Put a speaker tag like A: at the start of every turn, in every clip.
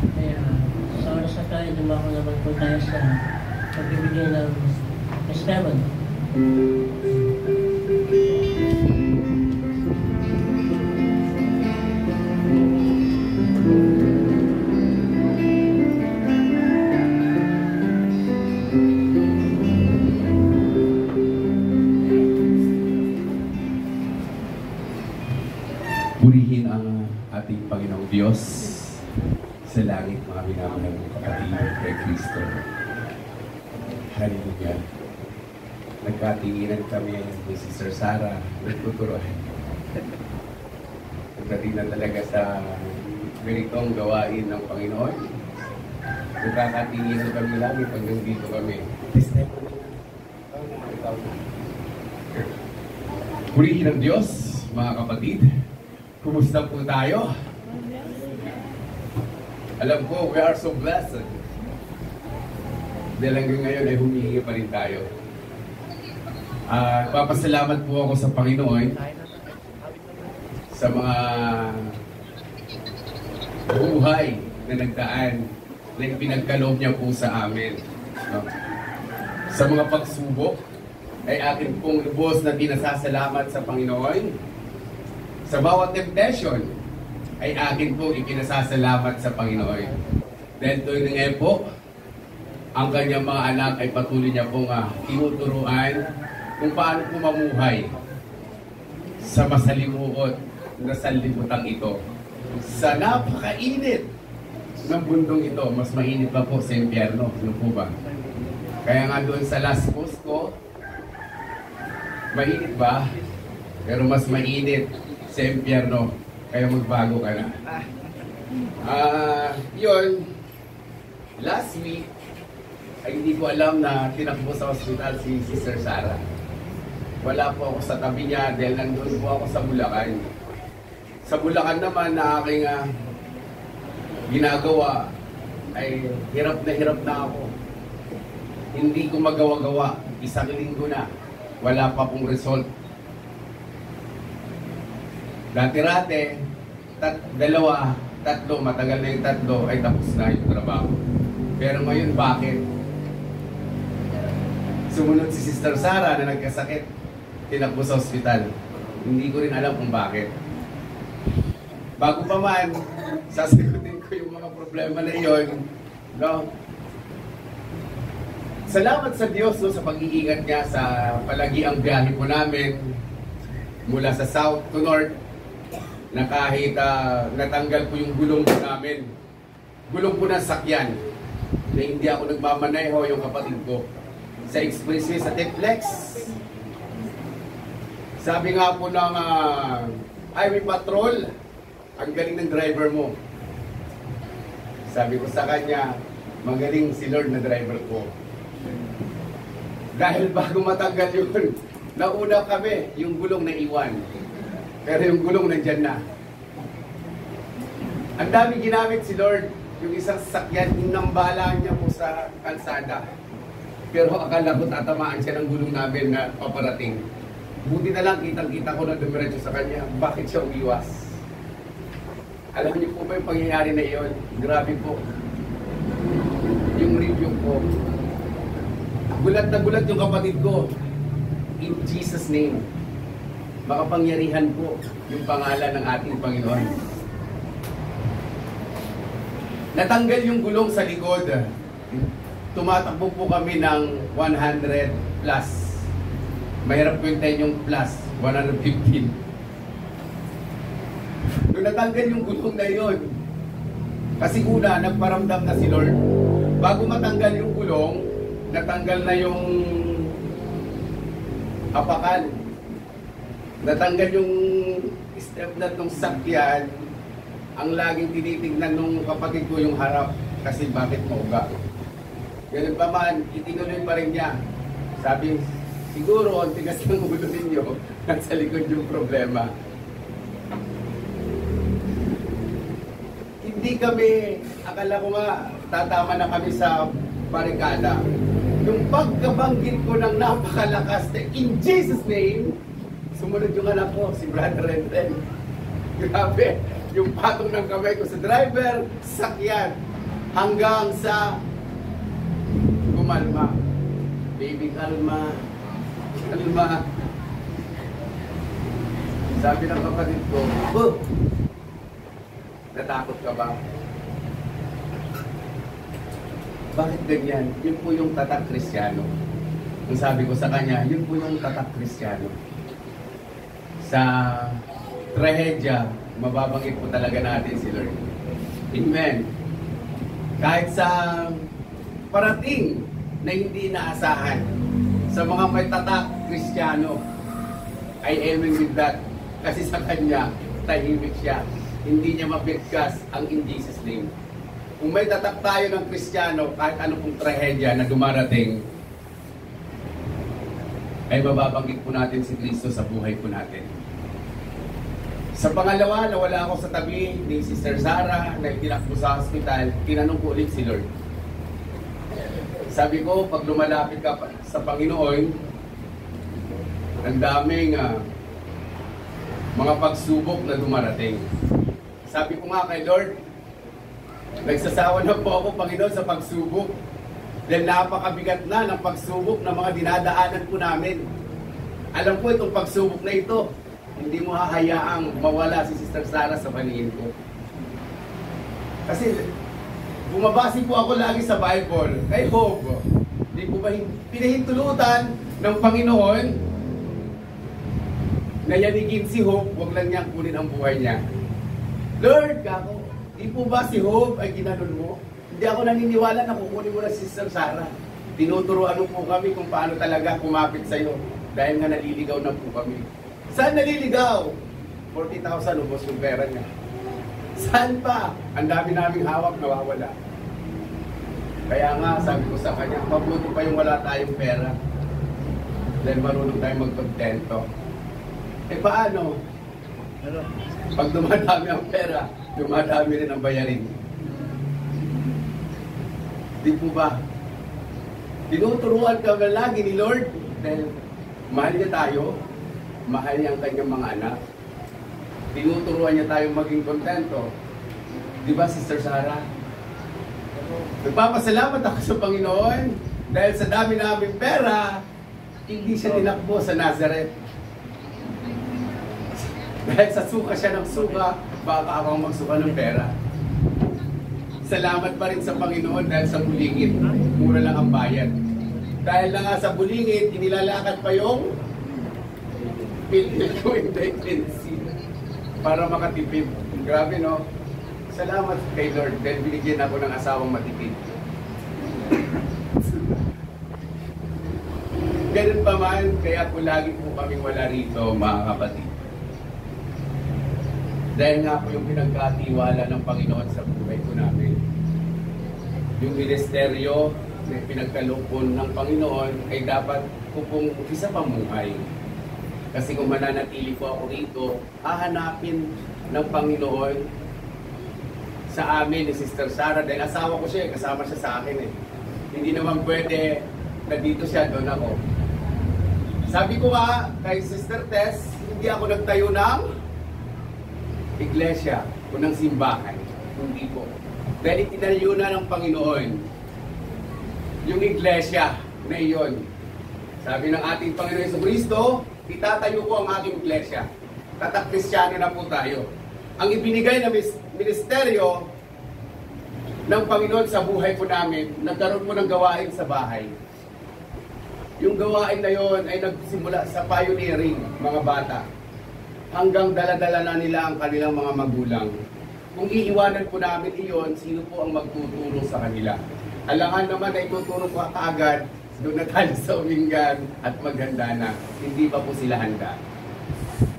A: Kaya sa oras na tayo, dumako naman po tayo sa pagbibigay ng testimony.
B: Purihin ang ating Panginoong Diyos sa langit, mga minamahal ng kapatid kay Kristo. Hallelujah. Nagkatinginan kami ni Sister Sarah, nagtuturoan. Nagdating na talaga sa ganitong gawain ng Panginoon. Nagkakatinginan kami lagi hanggang dito kami. Purihin ang Diyos, mga kapatid. Kumusta po tayo? Alam ko, we are so blessed. Dahil hanggang ngayon ay humihingi pa rin tayo. Papasalamat po ako sa Panginoon sa mga buhay na nagdaan na ipinagkaloob niya po sa amin. No? Sa mga pagsubok ay akin pong lubos na pinasasalamat sa Panginoon. Sa bawat temptation, ay akin po ipinasasalamat sa Panginoon. Dahil tuwing nga po, ang kanyang mga anak ay patuloy niya pong tinuturuan kung paano po mamuhay sa masalimuot na sanlibutan ito. Sa napakainit ng bundong ito, mas mainit pa po sa impyerno. Ano po ba? Kaya nga doon sa Las Cusco, mainit ba? Pero mas mainit sa impyerno, kaya magbago ka na. Yun, last week, ay hindi ko alam na tinakbo sa hospital si Sister Sarah. Wala po ako sa tabi niya dahil nandun po ako sa Bulacan. Sa Bulacan naman na aking ginagawa, ay hirap na ako. Hindi ko magawa-gawa, isang linggo na, wala pa pong result. Dati-rate, dalawa, tatlo, matagal na yung tatlo, ay tapos na yung trabaho. Pero ngayon, bakit? Sumunod si Sister Sarah na nagkasakit, tinakbo sa ospital. Hindi ko rin alam kung bakit. Bago pa man, sasagutin ko yung mga problema na iyon. No? Salamat sa Diyos no, sa pag-iingat niya sa palagiang biyahe po namin mula sa south to north. Na kahit natanggal po yung gulong po namin. Gulong po ng sakyan. Na hindi ako nagmamaneho yung kapatid ko. Sa expressway sa Teplex. Sabi nga po ng highway patrol, ang galing ng driver mo. Sabi ko sa kanya, magaling si Lord na driver ko. Dahil bago matanggal yun, nauna kami yung gulong na iwan. Pero yung gulong nandyan na. Ang dami ginamit si Lord. Yung isang sakyan, inambala niya po sa kalsada. Pero akala ko tatamaan siya ng gulong namin na paparating. Buti na lang, kitang-kita ko na dumiretso sa kanya. Bakit siya umiwas? Alam niyo po ba yung pangyayari na iyon? Grabe po. Yung review ko. Gulat na gulat yung kapatid ko. In Jesus' name. Makapangyarihan po yung pangalan ng ating Panginoon. Natanggal yung gulong sa likod. Tumatakbo po kami ng 100 plus. Mahirap kwentahin yung plus, 115. Nung natanggal yung gulong na yun, kasi una, nagparamdam na si Lord. Bago matanggal yung gulong, natanggal na yung apakan. Natanggal yung step na nung sakyan, ang laging tinitingnan nung kapatid ko yung harap kasi bakit mauga. Ganun pa man, itinuloy pa rin niya. Sabi, siguro ang tigas ng ulo ninyo nasa likod yung problema. Hindi kami, akala ko nga, tatama na kami sa barikada. Yung pagkabanggit ko ng napakalakas na in Jesus' name, sumunod yung anak ko, si Brother Renten. Grabe, yung patong ng kamay ko sa driver, sakyan. hanggang sa kumalma. Baby, kalma. Kalma. Sabi ng kapatid ko, "Oh, natakot ka ba?" Bakit ganyan? Yun po yung tatak Kristiyano. Ang sabi ko sa kanya, yun po yung tatak Kristiyano. Sa trahedya, mababangit po talaga natin si Lord. Amen. Kahit sa parating na hindi inaasahan, sa mga may tatak Kristiyano, I amen with that. Kasi sa kanya, tahimik siya. Hindi niya mapigkas ang in Jesus name. Kung may tatak tayo ng Kristiyano, kahit ano pong trahedya na dumarating, ay mababanggit po natin si Kristo sa buhay po natin. Sa pangalawa, nawala ako sa tabi ni Sister Sarah na itinakbo sa hospital, tinanong ko ulit si Lord. Sabi ko, pag lumalapit ka sa Panginoon, ang daming mga pagsubok na dumarating. Sabi ko nga kay Lord, nagsasawa na po ako, Panginoon, sa pagsubok. Dahil napakabigat na ng pagsubok na mga dinadaanan po namin. Alam ko itong pagsubok na ito, hindi mo hahayaang mawala si Sister Sarah sa paningin ko. Kasi bumabase po ako lagi sa Bible, kay Job. Hindi po ba pinahintulutan ng Panginoon na yanigin si Job, huwag lang niyang kunin ang buhay niya. Lord, kako, di po ba si Job ay ginanon mo? Hindi ako naniniwala na kukunin mo na si Sister Sarah. Tinuturuan mo po kami kung paano talaga kumapit sa iyo dahil nga naliligaw na po kami. Saan naliligaw? 40,000 ubos yung pera niya. Saan pa? Ang dami naming hawak nawawala. Kaya nga, sabi ko sa kanya, mabuti pa yung wala tayong pera. Dahil marunong tayong magkontento. Eh paano? Pag dumadami ang pera, dumadami rin ang bayarin. Di po ba? Tinuturuan ka ba lagi ni Lord? Dahil mahal niya tayo, mahal niya ang kanyang mga anak. Tinuturuan niya tayong maging kontento. Di ba, Sister Sarah? Nagpapasalamat ako sa Panginoon dahil sa dami naming pera, hindi siya tinakbo sa Nazareth. Dahil sa suka siya ng suka, baka akong magsuka ng pera. Salamat pa rin sa Panginoon dahil sa bulingit, mura lang ang bayad. Dahil na nga sa bulingit, inilalakad pa yung ko independence para makatipid. Grabe, no? Salamat kay Lord dahil binigyan ako ng asawang matipid. Ganun pa man, kaya po lagi po kaming wala rito, mga kapatid. Dahil nga po yung pinagkatiwala ng Panginoon sa buhay ko namin. Yung ministeryo na pinagkaloob ng Panginoon ay dapat ko pong isa pamuhay. Kasi kung mananatili po ako rito, hahanapin ng Panginoon sa amin ni Sister Sarah. Dahil asawa ko siya, kasama siya sa akin eh. Hindi naman pwede na dito siya, doon ako. Sabi ko nga kay Sister Tess, hindi ako nagtayo ng iglesia o ng simbahan. Hindi po. Dahil itinayo na ng Panginoon yung iglesia na iyon. Sabi ng ating Panginoon Jesucristo, itatayo ko ang aking iglesia. Tatak Kristiyano na po tayo. Ang ibinigay na ministeryo ng Panginoon sa buhay po namin, nagkaroon po ng gawain sa bahay. Yung gawain na yon ay nagsimula sa pioneering, mga bata. Hanggang dala-dala na nila ang kanilang mga magulang. Kung iiwanan po namin iyon, sino po ang magtuturo sa kanila? Alangan naman na ituturo ko kaagad, doon na tayo sa uminggan at maghanda na. Hindi pa po sila handa.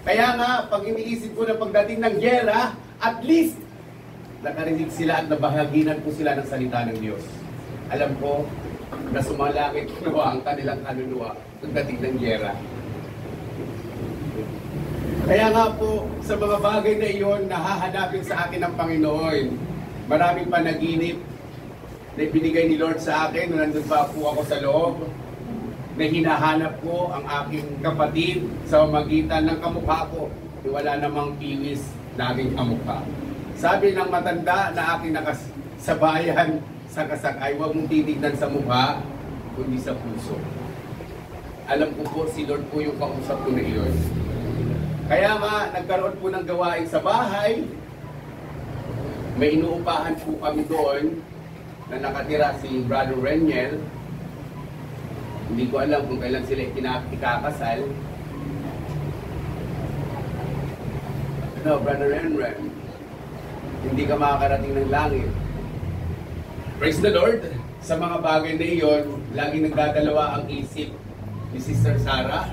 B: Kaya nga, pag iniisip ko na pagdating ng gyera, at least, nakarinig sila at nabahaginan po sila ng salita ng Diyos. Alam ko, na sumalangit nawa ang kanilang kaluluwa pagdating ng gyera. Kaya nga po, sa mga bagay na iyon, nahahanapin sa akin ng Panginoon. Maraming panaginip na ibinigay ni Lord sa akin nung nandun pa po ako sa loob, na hinahanap ko ang aking kapatid sa magitan ng kamukha ko. Wala namang piwis na aking kamukha. Sabi ng matanda na aking nakasabayan sa kasakay, huwag mong titignan sa mukha, kundi sa puso. Alam ko po, si Lord po yung kausap ko na iyon. Kaya nga, nagkaroon po ng gawain sa bahay. May inuupahan po kami doon na nakatira si Brother Reniel. Hindi ko alam kung kailan sila ikakasal. No, Brother Reniel, hindi ka makakarating ng langit. Praise the Lord! Sa mga bagay na iyon, laging nagdadalawa ang isip ni Sister Sarah.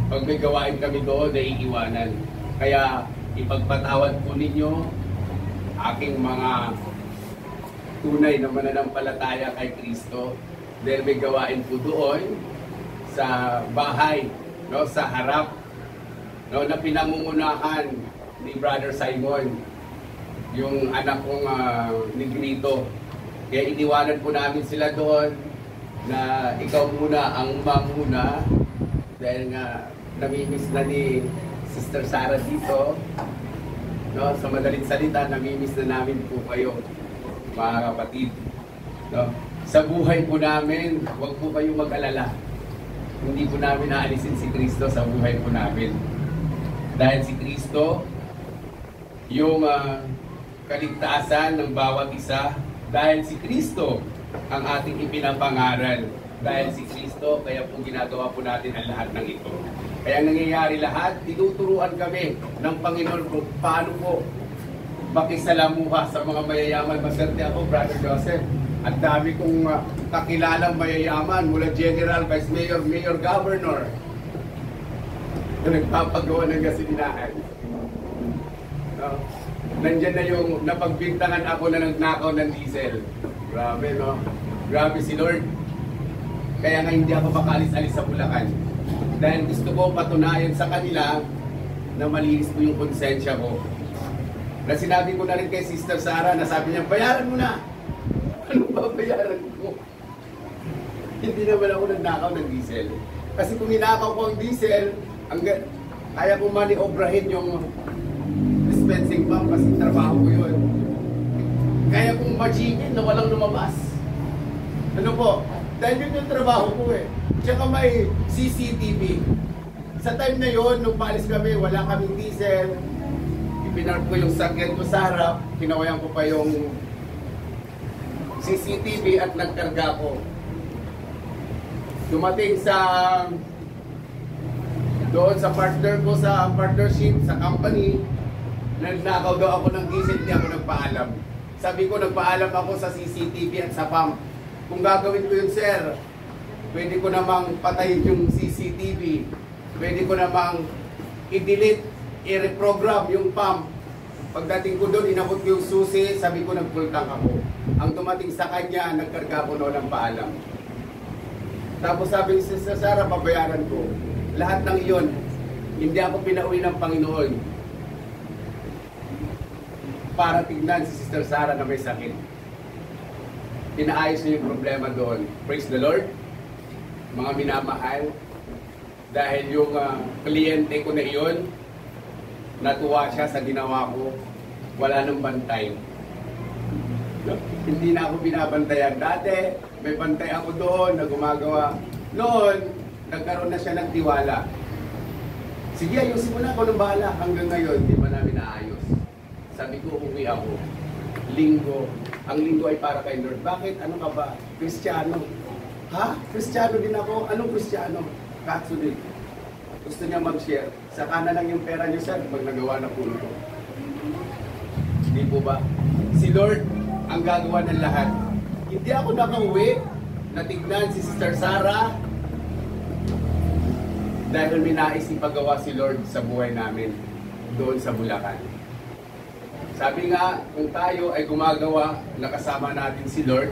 B: Pag may gawain kami doon, naiiwanan. Kaya ipagpatawad po ninyo aking mga tunay na mananampalataya kay Kristo. Dahil may gawain po doon sa bahay, no, sa harap, no, na pinangungunahan ni Brother Simon, yung anak kong Negrito. Kaya iniwanan po namin sila doon na ikaw muna ang mamuna dahil nga namimiss na ni Sister Sarah dito. No, sa madaling salita, namimiss na namin po kayo, mga kapatid. No? Sa buhay po namin, huwag po kayong mag-alala. Hindi po namin naalisin si Kristo sa buhay po namin. Dahil si Kristo, yung kaligtasan ng bawat isa, dahil si Kristo ang ating ipinapangaral. Dahil si Kristo, kaya po ginagawa po natin ang lahat ng ito. Kaya nangyayari lahat, tinuturuan kami ng Panginoon kung paano po makisalamuha sa mga mayayaman. Maserte ako, Brother Joseph. At dami kong kakilalang mayayaman mula General, Vice Mayor, Mayor, Governor na nagpapagawa ng gasolinahan. No? Nandiyan na yung napagbintangan ako na nagnakaw ng diesel. Grabe, no? Grabe si Lord. Kaya nga hindi ako makalis-alis sa Bulacan. Dahil gusto ko patunayan sa kanila na malinis ko yung konsensya ko. Na sinabi ko na rin kay Sister Sarah na sabi niya, bayaran mo na! Ano ba bayaran ko? Hindi naman ako nagnakaw ng diesel. Kasi kung ninakaw ko ang diesel, kaya ko maniobrahin yung dispensing pump kasi trabaho ko yun. Kaya kung ma-chicken na walang lumabas. Ano po? Dahil yun yung trabaho ko eh. Tsaka may CCTV. Sa time na yun, nung paalis kami, wala kaming diesel. Ipinark ko yung sakyan ko sa harap. Kinawayan ko pa yung CCTV at nagkarga ko. Dumating sa doon sa partner ko sa partnership sa company, nagnakaw daw ako ng diesel, hindi ako nagpaalam. Sabi ko, nagpaalam ako sa CCTV at sa pump. Kung gagawin ko yun, sir, pwede ko namang patayin yung CCTV. Pwede ko namang i-delete, i-reprogram yung pump. Pagdating ko doon, inabot ko yung susi, sabi ko, nag-full tank ako. Ang dumating sa kanya, nagkarga ko noon ng paalam. Tapos sabi ni Sister Sarah, pabayaran ko. Lahat ng iyon, hindi ako pinauwi ng Panginoon para tignan si Sister Sarah na may sakit. Inaayos niya yung problema doon. Praise the Lord, mga minamahal. Dahil yung kliyente ko na iyon, natuwa siya sa ginawa ko. Wala nang bantay. Hindi na ako binabantayan. Dati, may bantay ako doon na gumagawa. Noon, nagkaroon na siya ng tiwala. Sige, ayusin mo na ako ng bahala. Hanggang ngayon, di ba namin naayos? Sabi ko, uwi ako. Linggo. Ang linggo ay para kay Lord. Bakit? Ano ka ba? Kristiyano. Ha? Kristiyano din ako? Anong Kristiyano? Catholic. Gusto niya mag-share. Saka na lang yung pera niyo, sir, pag nagawa na po ito. Hindi po ba? Si Lord ang gagawa ng lahat. Hindi ako nakauwi. Natignan si Sister Sarah dahil may nais ipagawa si Lord sa buhay namin doon sa Bulacan. Sabi nga, kung tayo ay gumagawa, nakasama natin si Lord,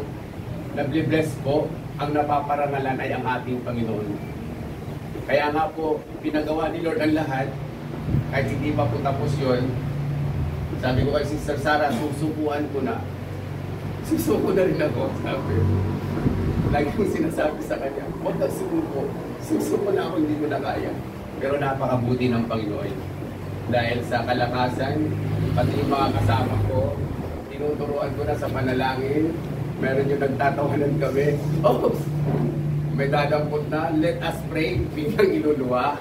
B: nabli-bless po, ang napaparangalan ay ang ating Panginoon. Kaya nga po, pinagawa ni Lord ang lahat, kahit hindi pa po tapos yun. Sabi ko kay Sister Sarah, susukuan ko na. Susuko na rin ako, sabi. Lagi kong sinasabi sa kanya, huwag kang sumuko. Susuko na ako, hindi ko na kaya. Pero napakabuti ng Panginoon. Dahil sa kalakasan, pati yung mga kasama ko, tinuturuan ko na sa panalangin. Meron yung nagtatawanan kami. Oops! May dadampot na, let us pray, biglang iluluwa.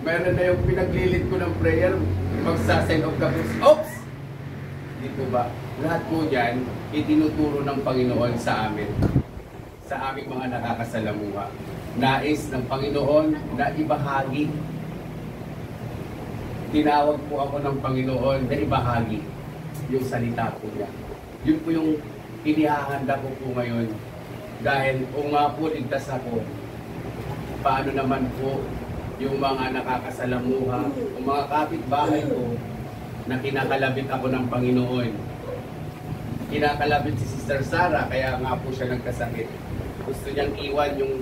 B: Meron na yung pinaglilit ko ng prayer, magsasign of the cross. Oops! Dito ba? Lahat po yan, itinuturo ng Panginoon sa amin. Sa aming mga nakakasalamuha. Nais ng Panginoon na ibahagi. Tinawag po ako ng Panginoon na ibahagi yung salita po niya. Yun po yung inihahanda ko po ngayon. Dahil kung nga po ligtas ako, paano naman po yung mga nakakasalamuha, yung mga kapitbahay ko na kinakalabit ako ng Panginoon. Kinakalabit si Sister Sara, kaya nga po siya nagkasakit. Gusto niyang iwan yung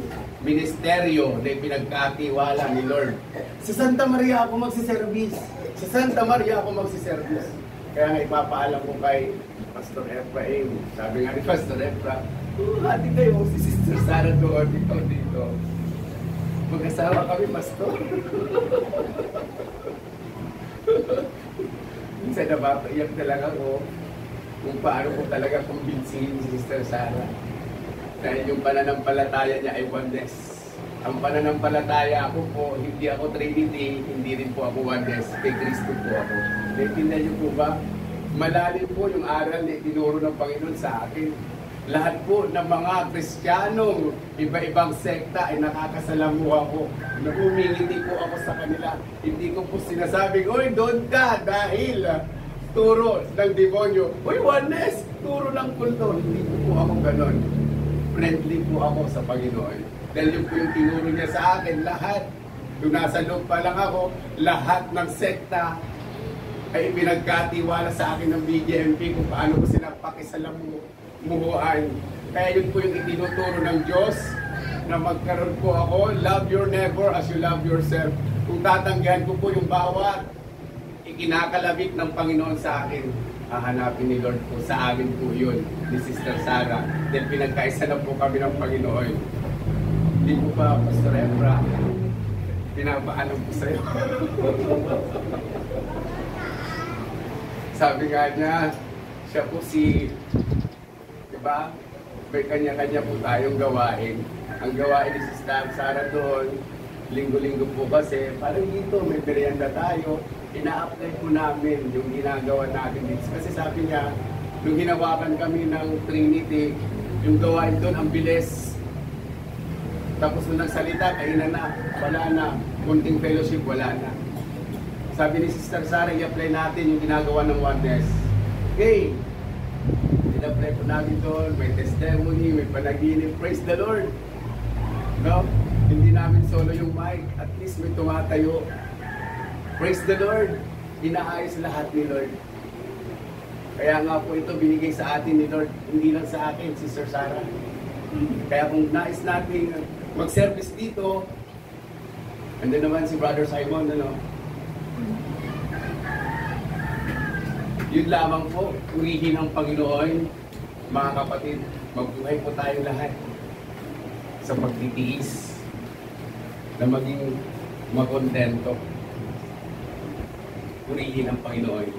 B: ministeryo na pinagkatiwala ni Lord. Sa Santa Maria ako magsiservice. Sa Santa Maria ako magsiservice. Kaya nga ipapaalam ko kay Pastor Efraim. Sabi nga ni Pastor Efraim, hati kayo si Sister Sara doon dito. Mag-asawa kami, Pastor. Minsan napapaiyak talaga ko kung paano ko talaga kumbinsihin si Sister Sara. Dahil yung pananampalataya niya ay oneness. Ang pananampalataya ako po, hindi ako Trinity, hindi rin po ako oneness. Kay Kristo po ako. Naintindihan niyo po ba? Malalim po yung aral na itinuro ng Panginoon sa akin. Lahat po ng mga Kristiyanong iba-ibang sekta ay nakakasalamuha ko. Umingiti po ako sa kanila. Hindi ko po sinasabing, "Uy, doon ka dahil turo ng demonyo." "Uy, oneness, turo ng kulto." Hindi po ako ganon. Friendly po ako sa Panginoon. Dahil yun po yung tinuro niya sa akin, lahat. Nung nasa loob pa lang ako, lahat ng sekta ay pinagkatiwala sa akin ng BGMP kung paano ko sila pakisalamuhan. Kaya yun po yung itinuturo ng Diyos na magkaroon po ako, love your neighbor as you love yourself. Kung tatanggihan ko po yung bawat ikinakalabit ng Panginoon sa akin, hahanapin ni Lord po, sa amin po yun, ni Sister Sara. Dahil pinagkaisa na po kami ng Panginoon. Hindi po ba, Pastor Efra, pinapaalam po sa'yo. Sabi nga niya, siya po si, diba, may kanya-kanya po tayong gawain. Ang gawain ni Sister Sara doon, linggo-linggo po kasi, parang dito, may merienda tayo. Ina-apply po namin yung ginagawa natin dito. Kasi sabi niya, nung hinawakan kami ng Trinity, yung gawain doon, ang bilis. Tapos nung nagsalita, kainan na, wala na. Kunting fellowship, wala na. Sabi ni Sister Sara, i-apply natin yung ginagawa ng oneness. Okay, in-apply po namin doon, may testimony, may panaginip, praise the Lord. No? Hindi namin solo yung mic, at least may tumatayo. Praise the Lord. Inaayos lahat ni Lord. Kaya nga po ito binigay sa atin ni Lord, hindi lang sa akin, Sister Sara. Kaya kung nais natin mag-service dito, andun naman si Brother Simon, ano? Yun lamang po, purihin ng Panginoon, mga kapatid, magbuhay po tayong lahat sa pagtitiis na maging makontento. Purihin ang Panginoon.